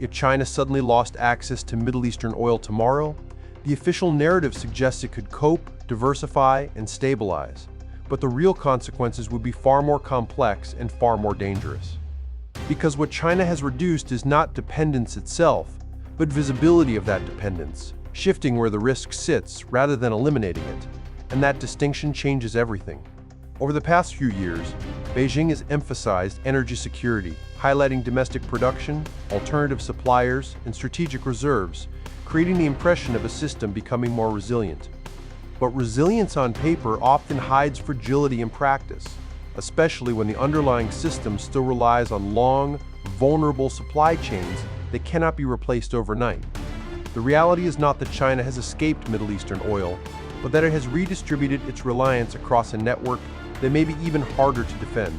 If China suddenly lost access to Middle Eastern oil tomorrow, the official narrative suggests it could cope, diversify, and stabilize. But the real consequences would be far more complex and far more dangerous. Because what China has reduced is not dependence itself, but visibility of that dependence, shifting where the risk sits rather than eliminating it. And that distinction changes everything. Over the past few years, Beijing has emphasized energy security, highlighting domestic production, alternative suppliers, and strategic reserves, creating the impression of a system becoming more resilient. But resilience on paper often hides fragility in practice, especially when the underlying system still relies on long, vulnerable supply chains that cannot be replaced overnight. The reality is not that China has escaped Middle Eastern oil, but that it has redistributed its reliance across a network that may be even harder to defend.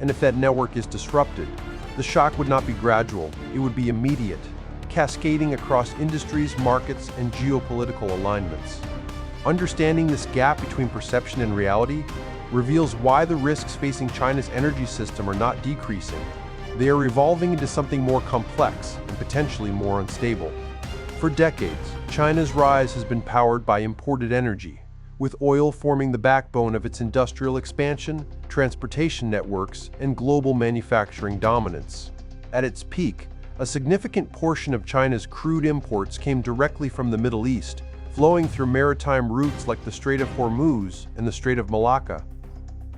And if that network is disrupted, the shock would not be gradual, it would be immediate, cascading across industries, markets, and geopolitical alignments. Understanding this gap between perception and reality reveals why the risks facing China's energy system are not decreasing. They are evolving into something more complex and potentially more unstable. For decades, China's rise has been powered by imported energy, with oil forming the backbone of its industrial expansion, transportation networks, and global manufacturing dominance. At its peak, a significant portion of China's crude imports came directly from the Middle East, flowing through maritime routes like the Strait of Hormuz and the Strait of Malacca.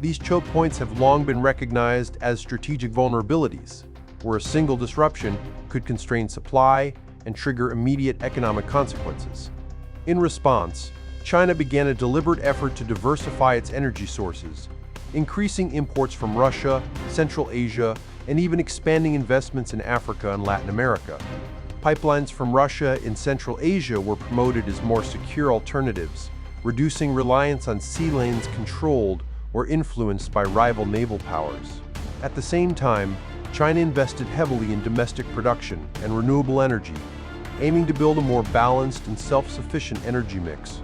These choke points have long been recognized as strategic vulnerabilities, where a single disruption could constrain supply and trigger immediate economic consequences. In response, China began a deliberate effort to diversify its energy sources, increasing imports from Russia, Central Asia, and even expanding investments in Africa and Latin America. Pipelines from Russia and Central Asia were promoted as more secure alternatives, reducing reliance on sea lanes controlled or influenced by rival naval powers. At the same time, China invested heavily in domestic production and renewable energy, aiming to build a more balanced and self-sufficient energy mix.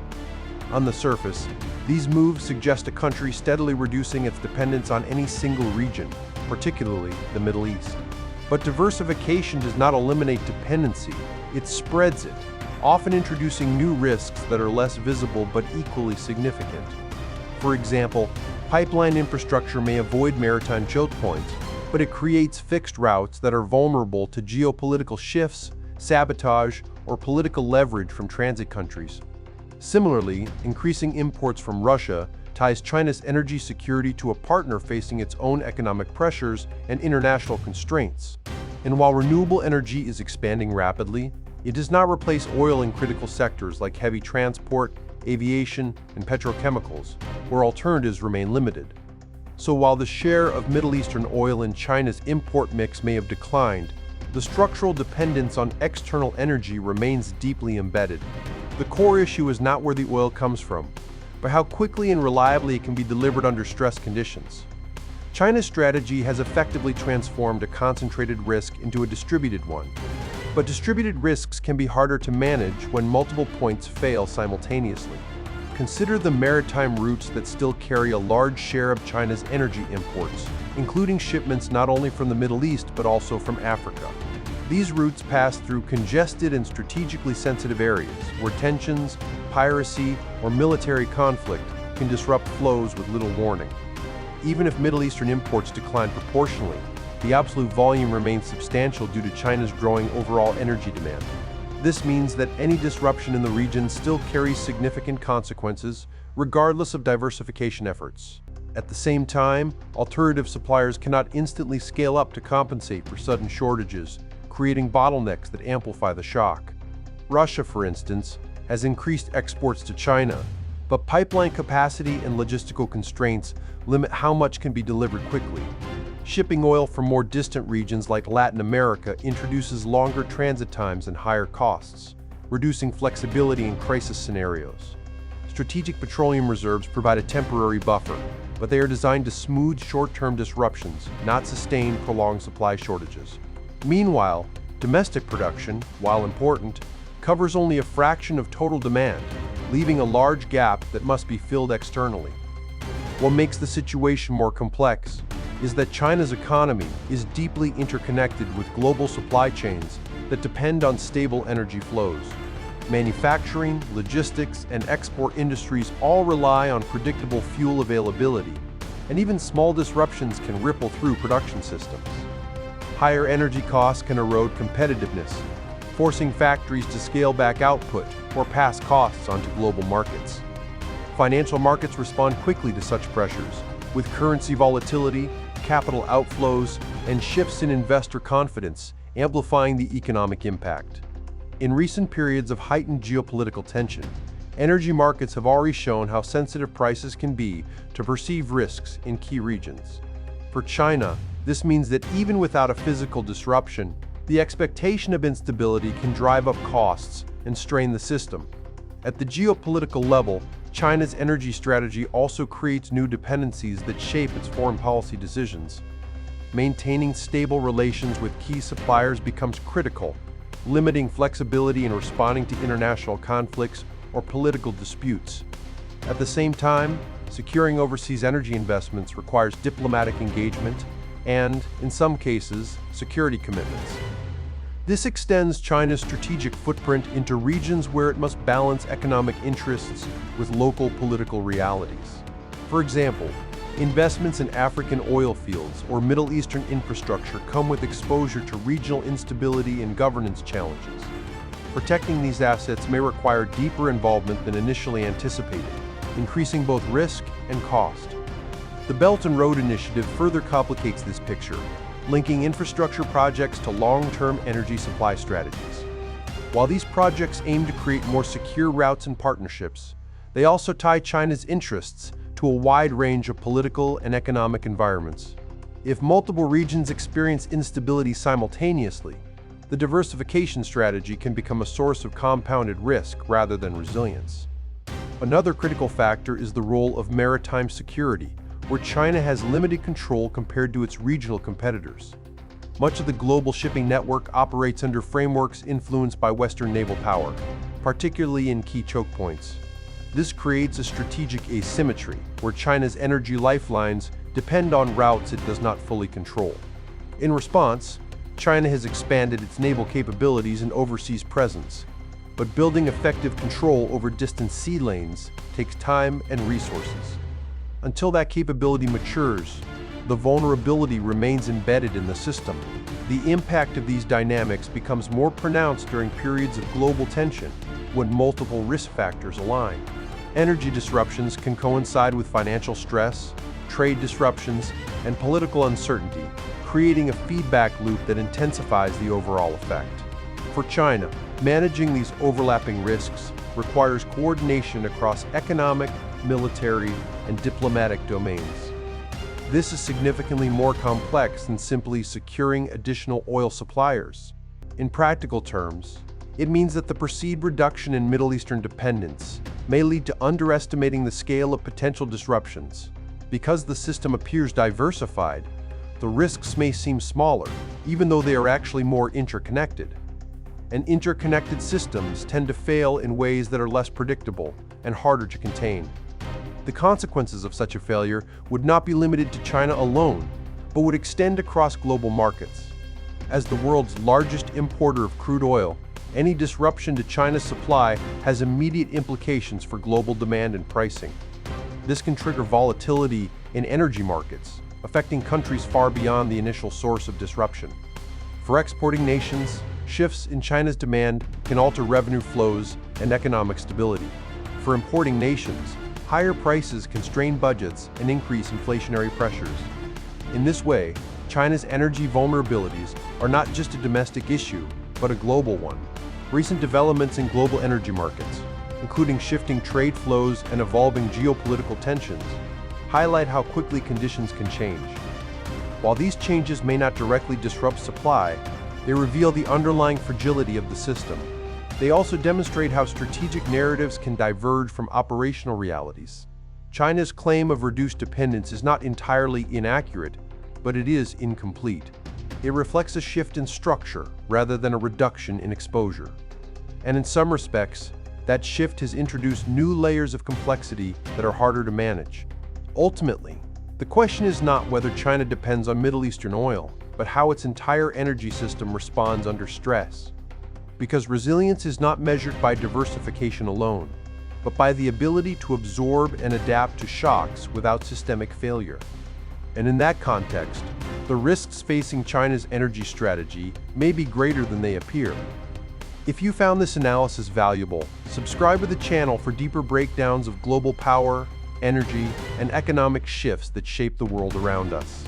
On the surface, these moves suggest a country steadily reducing its dependence on any single region, particularly the Middle East. But diversification does not eliminate dependency, it spreads it, often introducing new risks that are less visible but equally significant. For example, pipeline infrastructure may avoid maritime choke points, but it creates fixed routes that are vulnerable to geopolitical shifts, sabotage, or political leverage from transit countries. Similarly, increasing imports from Russia ties China's energy security to a partner facing its own economic pressures and international constraints. And while renewable energy is expanding rapidly, it does not replace oil in critical sectors like heavy transport, aviation, and petrochemicals, where alternatives remain limited. So while the share of Middle Eastern oil in China's import mix may have declined, the structural dependence on external energy remains deeply embedded. The core issue is not where the oil comes from, but how quickly and reliably it can be delivered under stress conditions. China's strategy has effectively transformed a concentrated risk into a distributed one. But distributed risks can be harder to manage when multiple points fail simultaneously. Consider the maritime routes that still carry a large share of China's energy imports, including shipments not only from the Middle East but also from Africa. These routes pass through congested and strategically sensitive areas where tensions, piracy, or military conflict can disrupt flows with little warning. Even if Middle Eastern imports decline proportionally, the absolute volume remains substantial due to China's growing overall energy demand. This means that any disruption in the region still carries significant consequences, regardless of diversification efforts. At the same time, alternative suppliers cannot instantly scale up to compensate for sudden shortages, creating bottlenecks that amplify the shock. Russia, for instance, has increased exports to China, but pipeline capacity and logistical constraints limit how much can be delivered quickly. Shipping oil from more distant regions like Latin America introduces longer transit times and higher costs, reducing flexibility in crisis scenarios. Strategic petroleum reserves provide a temporary buffer, but they are designed to smooth short-term disruptions, not sustain prolonged supply shortages. Meanwhile, domestic production, while important, covers only a fraction of total demand, leaving a large gap that must be filled externally. What makes the situation more complex is that China's economy is deeply interconnected with global supply chains that depend on stable energy flows. Manufacturing, logistics, and export industries all rely on predictable fuel availability, and even small disruptions can ripple through production systems. Higher energy costs can erode competitiveness, forcing factories to scale back output or pass costs onto global markets. Financial markets respond quickly to such pressures, with currency volatility, capital outflows, and shifts in investor confidence amplifying the economic impact. In recent periods of heightened geopolitical tension, energy markets have already shown how sensitive prices can be to perceived risks in key regions. For China, this means that even without a physical disruption, the expectation of instability can drive up costs and strain the system. At the geopolitical level, China's energy strategy also creates new dependencies that shape its foreign policy decisions. Maintaining stable relations with key suppliers becomes critical, limiting flexibility in responding to international conflicts or political disputes. At the same time, securing overseas energy investments requires diplomatic engagement and, in some cases, security commitments. This extends China's strategic footprint into regions where it must balance economic interests with local political realities. For example, investments in African oil fields or Middle Eastern infrastructure come with exposure to regional instability and governance challenges. Protecting these assets may require deeper involvement than initially anticipated, increasing both risk and cost. The Belt and Road Initiative further complicates this picture, linking infrastructure projects to long-term energy supply strategies. While these projects aim to create more secure routes and partnerships, they also tie China's interests to a wide range of political and economic environments. If multiple regions experience instability simultaneously, the diversification strategy can become a source of compounded risk rather than resilience. Another critical factor is the role of maritime security, where China has limited control compared to its regional competitors. Much of the global shipping network operates under frameworks influenced by Western naval power, particularly in key choke points. This creates a strategic asymmetry, where China's energy lifelines depend on routes it does not fully control. In response, China has expanded its naval capabilities and overseas presence, but building effective control over distant sea lanes takes time and resources. Until that capability matures, the vulnerability remains embedded in the system. The impact of these dynamics becomes more pronounced during periods of global tension, when multiple risk factors align. Energy disruptions can coincide with financial stress, trade disruptions, and political uncertainty, creating a feedback loop that intensifies the overall effect. For China, managing these overlapping risks requires coordination across economic, military, and diplomatic domains. This is significantly more complex than simply securing additional oil suppliers. In practical terms, it means that the perceived reduction in Middle Eastern dependence may lead to underestimating the scale of potential disruptions. Because the system appears diversified, the risks may seem smaller, even though they are actually more interconnected. And interconnected systems tend to fail in ways that are less predictable and harder to contain. The consequences of such a failure would not be limited to China alone, but would extend across global markets. As the world's largest importer of crude oil, any disruption to China's supply has immediate implications for global demand and pricing. This can trigger volatility in energy markets, affecting countries far beyond the initial source of disruption. For exporting nations, shifts in China's demand can alter revenue flows and economic stability. For importing nations, higher prices can strain budgets and increase inflationary pressures. In this way, China's energy vulnerabilities are not just a domestic issue, but a global one. Recent developments in global energy markets, including shifting trade flows and evolving geopolitical tensions, highlight how quickly conditions can change. While these changes may not directly disrupt supply, they reveal the underlying fragility of the system. They also demonstrate how strategic narratives can diverge from operational realities. China's claim of reduced dependence is not entirely inaccurate, but it is incomplete. It reflects a shift in structure rather than a reduction in exposure. And in some respects, that shift has introduced new layers of complexity that are harder to manage. Ultimately, the question is not whether China depends on Middle Eastern oil, but how its entire energy system responds under stress. because resilience is not measured by diversification alone, but by the ability to absorb and adapt to shocks without systemic failure. And in that context, the risks facing China's energy strategy may be greater than they appear. If you found this analysis valuable, subscribe to the channel for deeper breakdowns of global power, energy, and economic shifts that shape the world around us.